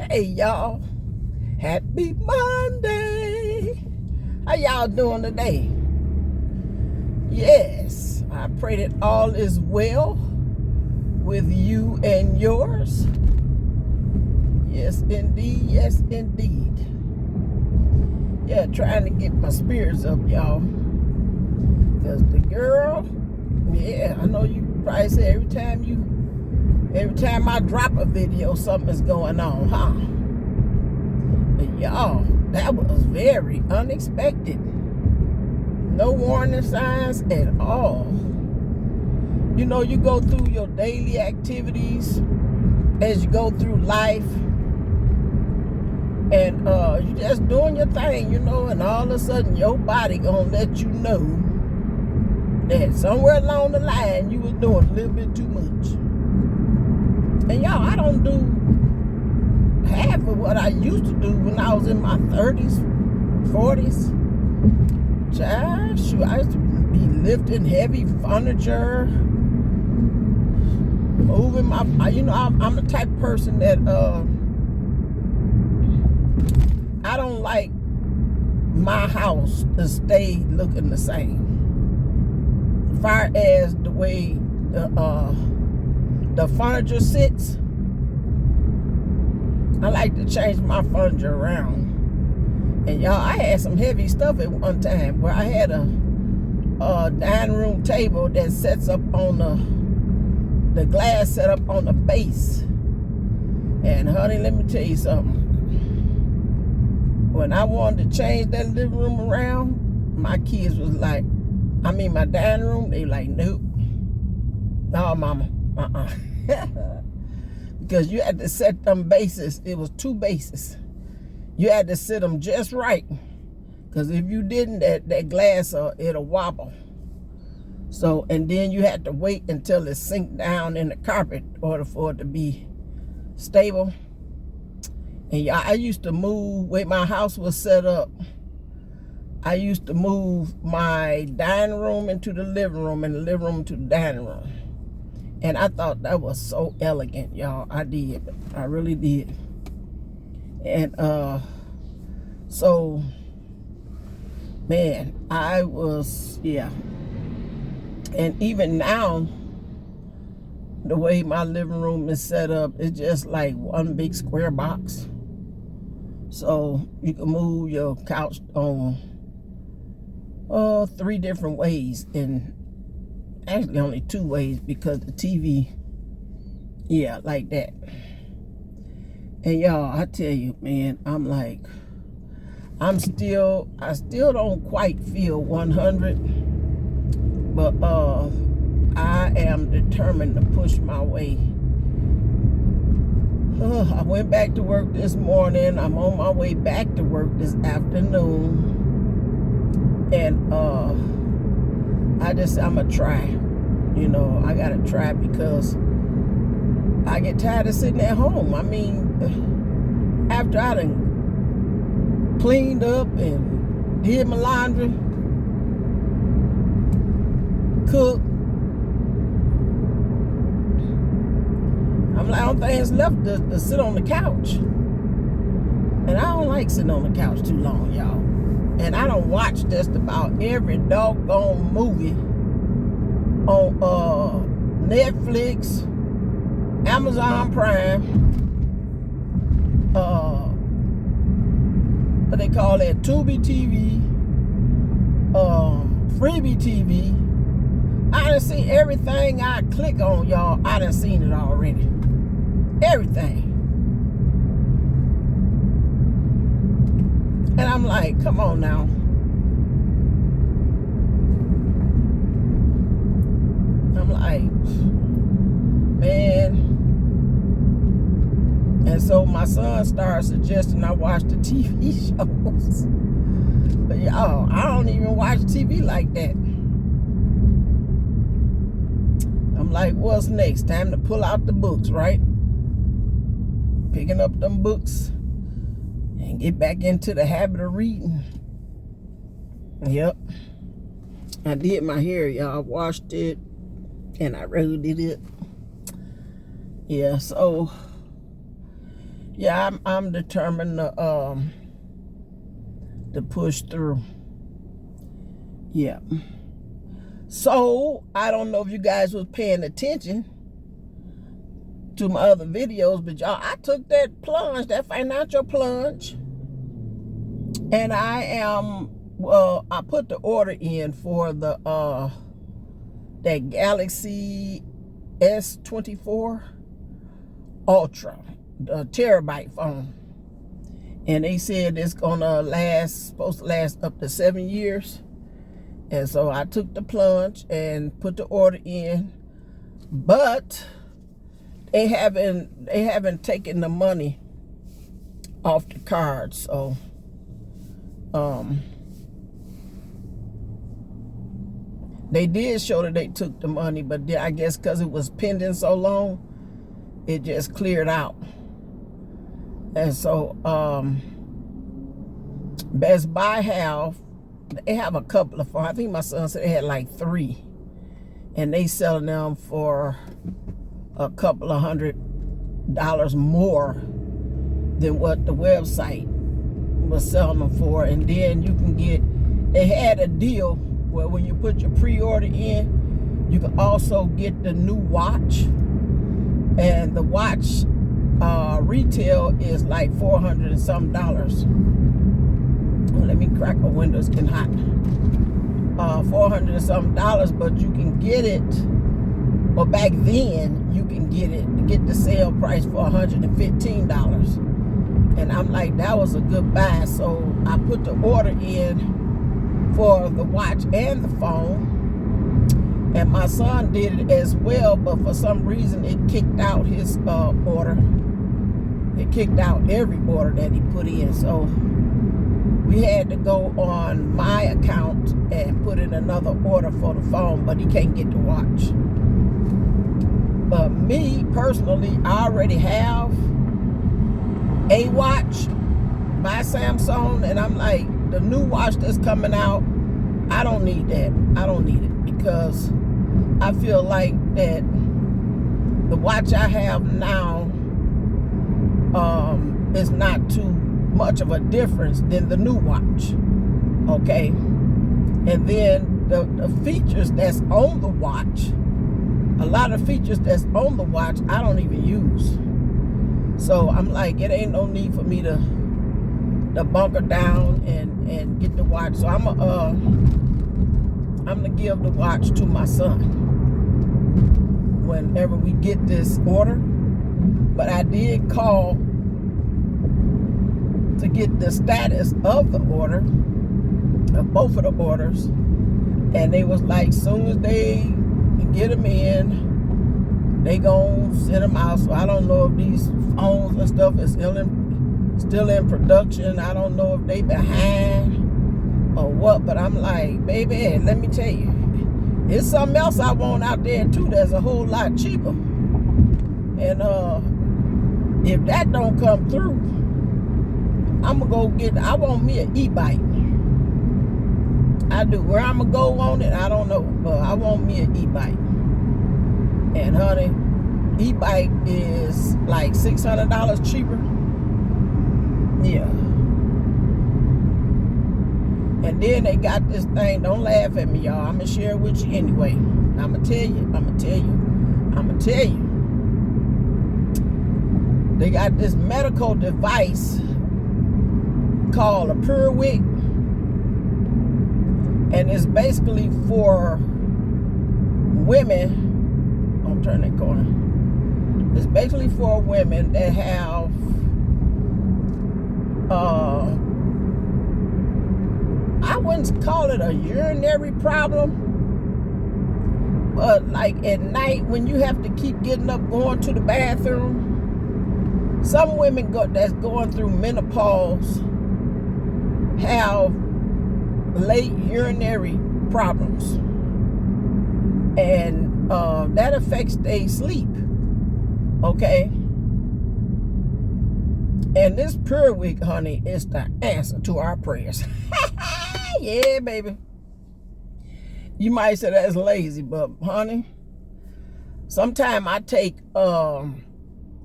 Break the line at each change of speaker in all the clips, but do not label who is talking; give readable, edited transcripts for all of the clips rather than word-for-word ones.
Hey y'all, happy Monday. How y'all doing today? Yes, I pray that all is well with you and yours. Yes indeed, yes indeed. Yeah, trying to get my spirits up, y'all. Cause the girl, yeah, I know you probably say every time I drop a video, something's going on, huh? But y'all, that was very unexpected. No warning signs at all. You know, you go through your daily activities as you go through life, and you just doing your thing, you know, and all of a sudden your body gonna let you know that somewhere along the line you was doing a little bit too much. And y'all, I don't do half of what I used to do when I was in my 30s, 40s. Child, shoot, I used to be lifting heavy furniture, moving my, you know, I'm the type of person that I don't like my house to stay looking the same. As far as the way the furniture sits, I like to change my furniture around. And y'all, I had some heavy stuff at one time where I had a dining room table that sets up on the glass set up on the base. And honey, let me tell you something. When I wanted to change that living room around, my kids was like, my dining room, they like, nope. No, mama, Because you had to set them bases. It was 2 bases. You had to sit them just right. Because if you didn't, that glass, it'll wobble. So, and then you had to wait until it sink down in the carpet in order for it to be stable. And I used to move, where my house was set up, I used to move my dining room into the living room and the living room to the dining room. And I thought that was so elegant, y'all. I did. I really did. And so, man, I was, yeah. And even now, the way my living room is set up, it's just like one big square box. So you can move your couch on 3 different ways, and actually only 2 ways because the TV, yeah, like that. And y'all, I tell you, man, I'm like, I still don't quite feel 100, but I am determined to push my way. I went back to work this morning. I'm on my way back to work this afternoon. And I'm gonna try. You know, I gotta try because I get tired of sitting at home. I mean, after I done cleaned up and did my laundry, cooked, I'm like, all things left to sit on the couch. And I don't like sitting on the couch too long, y'all. And I don't watch just about every doggone movie on Netflix, Amazon Prime, what they call that, Tubi TV, Freebie TV. I done seen everything I click on, y'all. I done seen it already. Everything. And I'm like, come on now. I'm like, man. And so my son started suggesting I watch the TV shows. But y'all, I don't even watch TV like that. I'm like, what's next? Time to pull out the books, right? Picking up them books and get back into the habit of reading. Yep. I did my hair, y'all. I washed it and I redid it. Yeah, so yeah, I'm determined to push through. Yeah. So I don't know if you guys was paying attention to my other videos, but y'all, I took that plunge, that financial plunge, and I put the order in for the that Galaxy S24 Ultra, the terabyte phone, and they said it's supposed to last up to 7 years. And so I took the plunge and put the order in, but they haven't taken the money off the card. So they did show that they took the money, but I guess because it was pending so long, it just cleared out. And so Best Buy they have a couple of phones. I think my son said they had like 3, and they selling them for a couple of $100 more than what the website was selling them for. And then you can they had a deal where when you put your pre-order in, you can also get the new watch, and the watch retail is like $400 and some. Let me crack a window, it's getting hot. $400 and some, but you can get it, or back then you can get the sale price for $115. And I'm like, that was a good buy. So I put the order in for the watch and the phone, and my son did it as well, but for some reason it kicked out his order. It kicked out every order that he put in. So we had to go on my account and put in another order for the phone, but he can't get the watch. But me personally, I already have a watch by Samsung, and I'm like, the new watch that's coming out, I don't need that. I don't need it, because I feel like that the watch I have now is not too much of a difference than the new watch. Okay, and then the features that's on the watch, a lot of features that's on the watch I don't even use. So I'm like, it ain't no need for me to bunker down and get the watch. So I'm gonna give the watch to my son whenever we get this order. But I did call to get the status of the order, of both of the orders, and they was like, soon as they get them in, they gon' send them out. So I don't know if these phones and stuff is still in production. I don't know if they behind or what, but I'm like, baby, let me tell you, there's something else I want out there too that's a whole lot cheaper. And if that don't come through, I'm gonna I want me an e-bike. I do. Where I'm gonna go on it, I don't know, but I want me an e-bike. And honey, e-bike is like $600 cheaper. Yeah. And then they got this thing, don't laugh at me, y'all, I'm gonna share it with you anyway. I'm gonna tell you. They got this medical device called a Purewig, and it's basically for women. I'll turn that corner. It's basically for women that have I wouldn't call it a urinary problem, but like at night when you have to keep getting up going to the bathroom. Some women that's going through menopause have late urinary problems, and that affects their sleep. Okay, and this Purewig, honey, is the answer to our prayers. Yeah, baby. You might say that's lazy, but honey, sometimes I take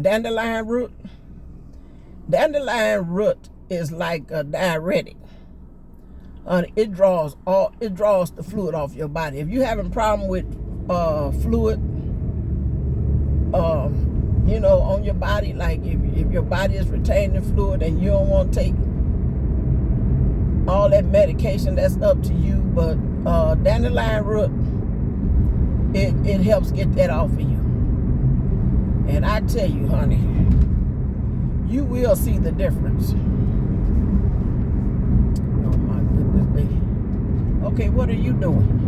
dandelion root Dandelion root is like a diuretic. It draws the fluid off your body. If you're having a problem with fluid, on your body, like if your body is retaining fluid and you don't want to take all that medication, that's up to you. But dandelion root, it helps get that off of you. And I tell you, honey, you will see the difference. Oh my goodness me. Okay, what are you doing?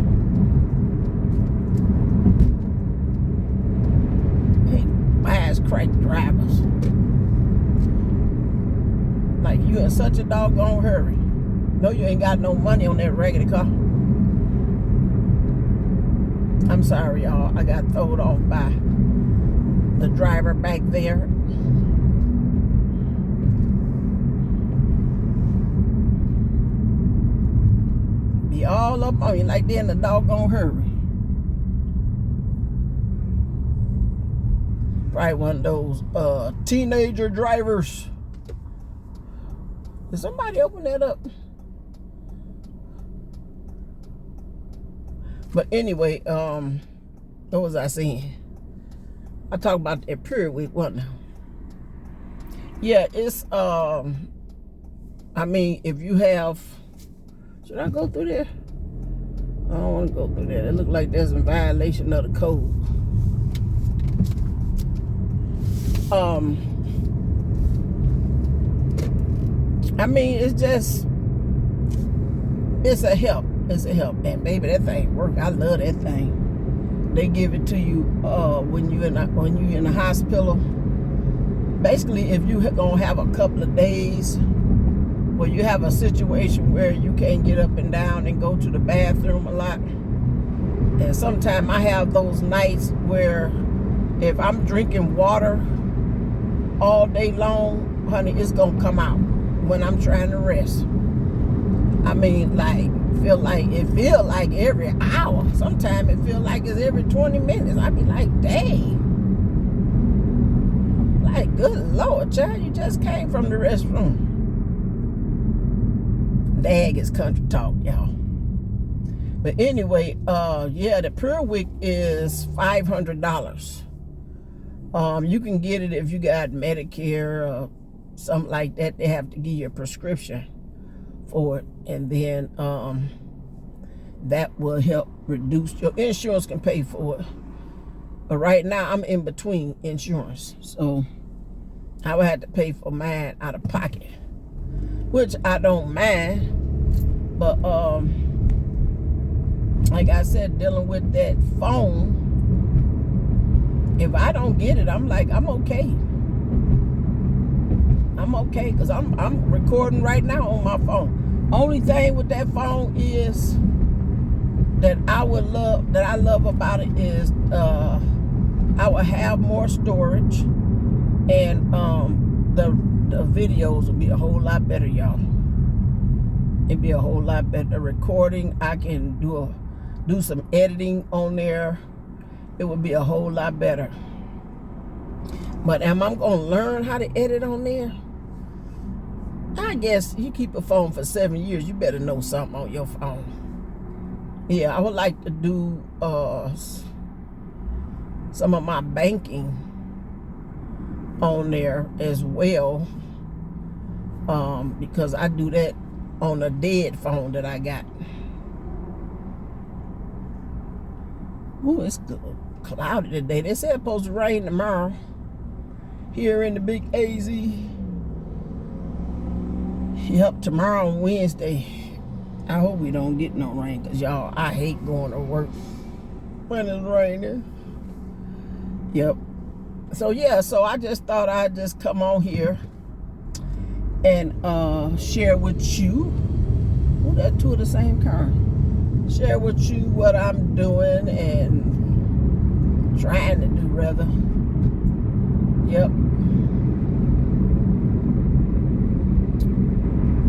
Hey, ass crack drivers. Like you in such a doggone hurry. No, you ain't got no money on that raggedy car. I'm sorry, y'all. I got thrown off by the driver back there. Be all up on you like they're in a doggone hurry. Probably one of those teenager drivers. Did somebody open that up? But anyway, what was I saying? I talked about that period week, what now? Yeah, it's I mean, if you have, should I go through there? I don't want to go through there. It looks like there's a violation of the code. I mean, it's a help. It's a help. And baby, that thing work. I love that thing. They give it to you when you in the hospital. Basically, if you gonna have a couple of days where you have a situation where you can't get up and down and go to the bathroom a lot, and sometimes I have those nights where if I'm drinking water all day long, honey, it's gonna come out when I'm trying to rest. I mean, like, it feel like every hour. Sometimes it feel like it's every 20 minutes. I be like, dang. Like, good Lord, child, you just came from the restroom. Dag is country talk, y'all. But anyway, yeah, the per week is $500. You can get it if you got Medicare or something like that. They have to give you a prescription for it, and then that will help reduce your insurance can pay for it. But right now I'm in between insurance, so I would have to pay for mine out of pocket, which I don't mind. But like I said, dealing with that phone, if I don't get it, I'm like, I'm okay. I'm okay, because I'm recording right now on my phone. Only thing with that phone is that I love about it is I will have more storage, and the videos will be a whole lot better, y'all. It'd be a whole lot better. The recording, I can do some editing on there. It would be a whole lot better. But am I gonna learn how to edit on there? I guess you keep a phone for 7 years, you better know something on your phone. Yeah, I would like to do some of my banking on there as well, because I do that on a dead phone that I got. Ooh, it's cloudy today. They said it's supposed to rain tomorrow here in the big AZ. Yep, tomorrow on Wednesday. I hope we don't get no rain, because y'all, I hate going to work when it's raining. Yep. So yeah, so I just thought I'd just come on here and share with you. Oh, that's two of the same car. Share with you what I'm doing and trying to do, rather. Yep.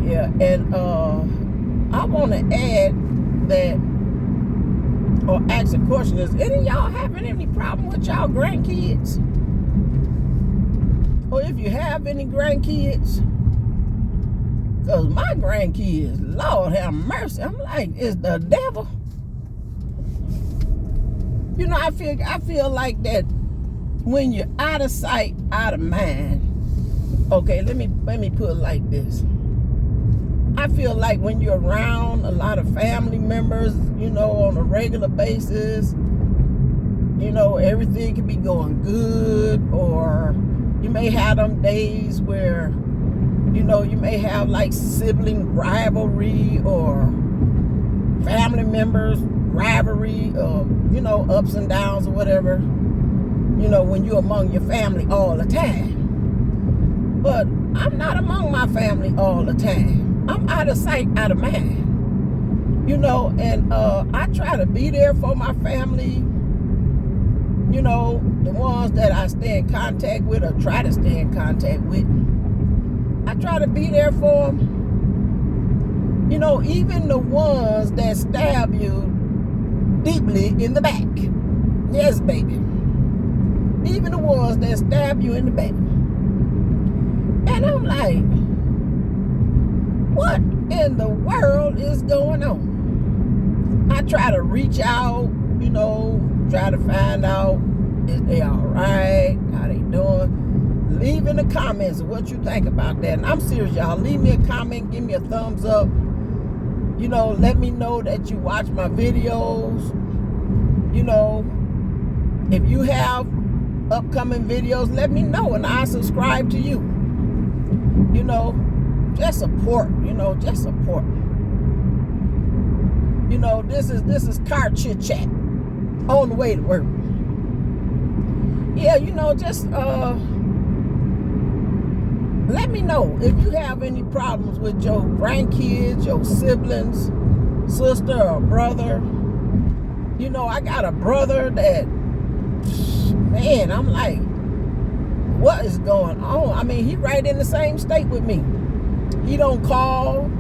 Yeah, and I want to add that, or ask a question: is any of y'all having any problem with y'all grandkids? or if you have any grandkids. Because my grandkids, Lord have mercy, I'm like, it's the devil. You know, I feel like that when you're out of sight, out of mind. Okay, let me put it like this. I feel like when you're around a lot of family members, you know, on a regular basis, you know, everything can be going good, or you may have them days where, you know, you may have like sibling rivalry or family members rivalry, or, you know, ups and downs or whatever, you know, when you're among your family all the time. But I'm not among my family all the time. I'm out of sight, out of mind. You know, and I try to be there for my family. You know, the ones that I stay in contact with, or try to stay in contact with. I try to be there for them. You know, even the ones that stab you deeply in the back. Yes, baby. Even the ones that stab you in the back. And I'm like, what in the world is going on? I try to reach out, you know, try to find out if they all right, how they doing. Leave in the comments what you think about that. And I'm serious, y'all. Leave me a comment, give me a thumbs up. You know, let me know that you watch my videos. You know, if you have upcoming videos, let me know and I'll subscribe to you. You know, just support, you know, just support. You know, this is car chit-chat on the way to work. Yeah, you know, just let me know if you have any problems with your grandkids, your siblings, sister or brother. You know, I got a brother that, man, I'm like, what is going on? I mean, he right in the same state with me. He don't call,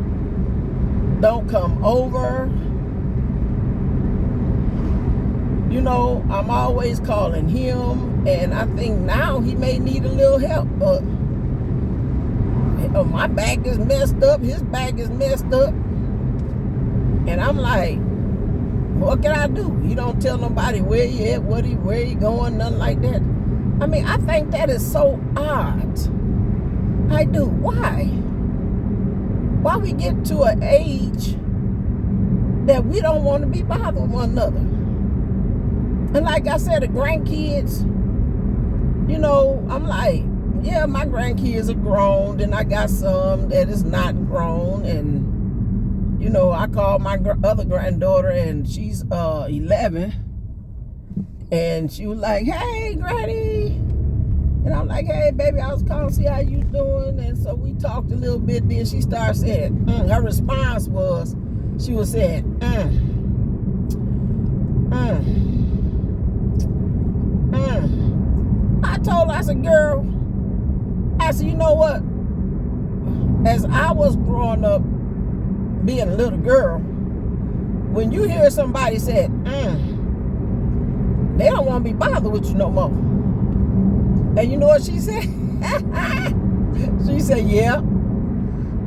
don't come over. You know, I'm always calling him, and I think now he may need a little help. But my back is messed up, his back is messed up. And I'm like, what can I do? He don't tell nobody where he at, where he going, nothing like that. I mean, I think that is so odd. I do. Why? Why we get to an age that we don't want to be bothered with one another? And like I said, the grandkids, you know, I'm like, yeah, my grandkids are grown, and I got some that is not grown. And, you know, I called my other granddaughter, and she's 11. And she was like, hey, Granny. And I'm like, hey, baby, I was calling to see how you doing. And so we talked a little bit. Then she started saying, her response was, she was saying, I told her, I said, girl, I said, you know what? As I was growing up, being a little girl, when you hear somebody say, they don't want to be bothered with you no more. And you know what she said? She said, yeah.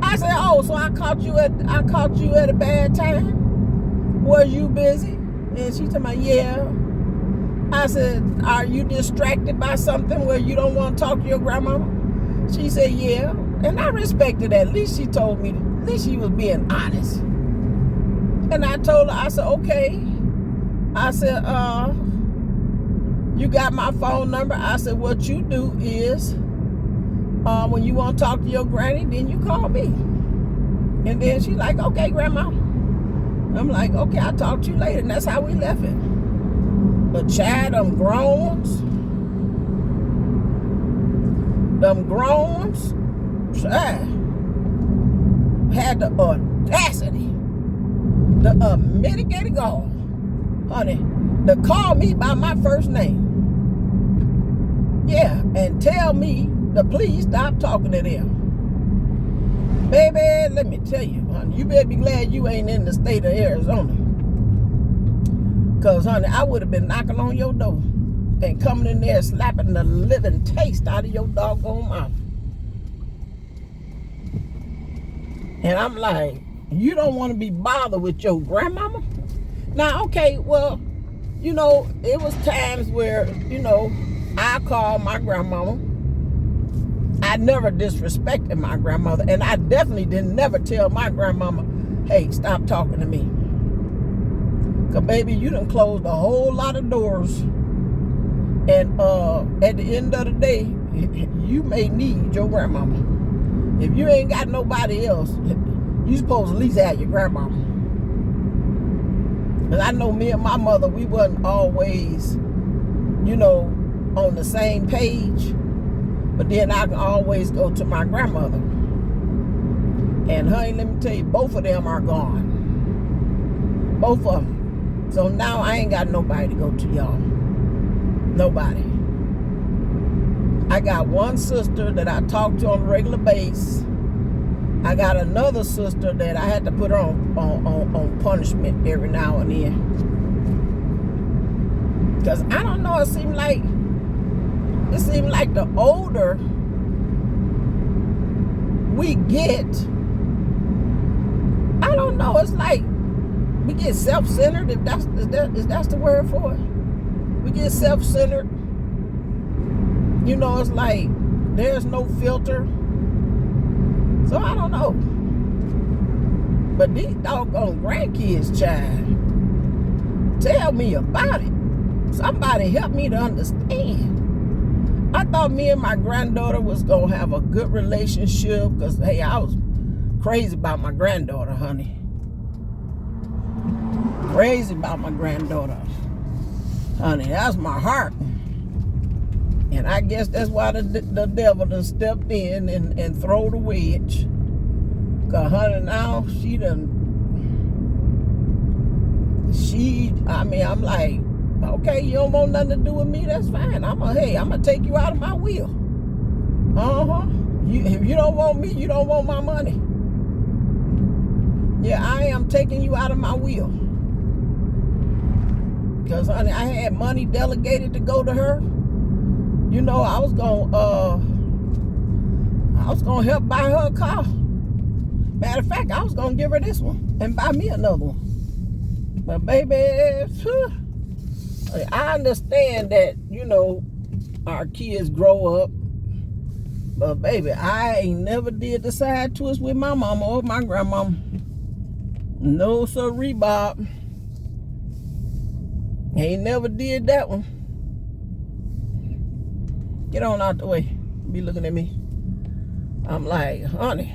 I said, oh, so I caught you at a bad time? Was you busy? And she told me, yeah. I said, are you distracted by something where you don't want to talk to your grandmama? She said, yeah. And I respected that. At least she told me, at least she was being honest. And I told her, I said, okay. I said, you got my phone number. I said, what you do is, when you want to talk to your granny, then you call me. And then she's like, okay, Grandma. I'm like, okay, I'll talk to you later. And that's how we left it. But child, them groans, child, had the audacity, the unmitigated gall, honey, to call me by my first name. Yeah, and tell me to please stop talking to them. Baby, let me tell you, honey, you better be glad you ain't in the state of Arizona. Because, honey, I would have been knocking on your door. and coming in there slapping the living taste out of your doggone mouth. And I'm like, you don't want to be bothered with your grandmama? Now, okay, well, you know, it was times where, you know, I called my grandmama. I never disrespected my grandmother, and I definitely didn't never tell my grandmama, hey, stop talking to me. Because, baby, you done closed a whole lot of doors. And at the end of the day, you may need your grandmama. If you ain't got nobody else, you supposed to at least have your grandmama. Because I know me and my mother, we wasn't always, you know, on the same page. But then I can always go to my grandmother. And honey, let me tell you, both of them are gone. Both of them. So now I ain't got nobody to go to, y'all. Nobody. I got one sister that I talk to on a regular basis. I got another sister that I had to put her on punishment every now and then. Because I don't know, it seemed like the older we get, I don't know, it's like we get self-centered, if that's the word for it. We get self-centered. You know, it's like there's no filter. So I don't know. But these doggone grandkids, child, tell me about it. Somebody help me to understand. I thought me and my granddaughter was going to have a good relationship because, hey, I was crazy about my granddaughter, honey. Crazy about my granddaughter. Honey, that's my heart. And I guess that's why the devil done stepped in and throw the wedge. Because, honey, now I'm like, okay, you don't want nothing to do with me, that's fine. I'm gonna take you out of my will. If you don't want me, you don't want my money. Yeah, I am taking you out of my will. Because, honey, I had money delegated to go to her. You know, I was gonna help buy her a car. Matter of fact, I was gonna give her this one and buy me another one. But baby, I understand that, you know, our kids grow up. But baby, I ain't never did the side twist with my mama or my grandmama. No sirree, Bob. Ain't never did that one. Get on out the way. Be looking at me. I'm like, honey.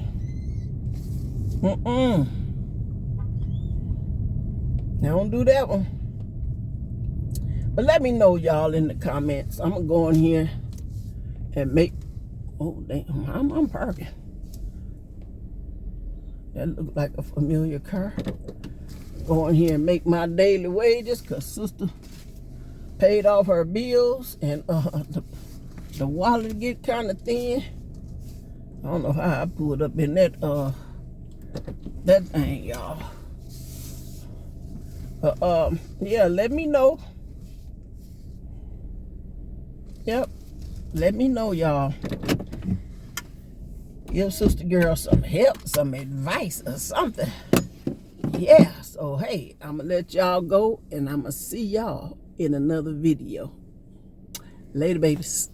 Don't do that one. But let me know, y'all, in the comments. I'm going to go in here and make... Oh, damn. I'm parking. That looks like a familiar car. Go in here and make my daily wages because sister paid off her bills and the wallet get kind of thin. I don't know how I pulled up in that thing, y'all. Yeah, let me know. Yep, let me know, y'all. Give sister girl some help, some advice or something. Yeah, so hey, I'm gonna let y'all go and I'm gonna see y'all in another video. Later, babies.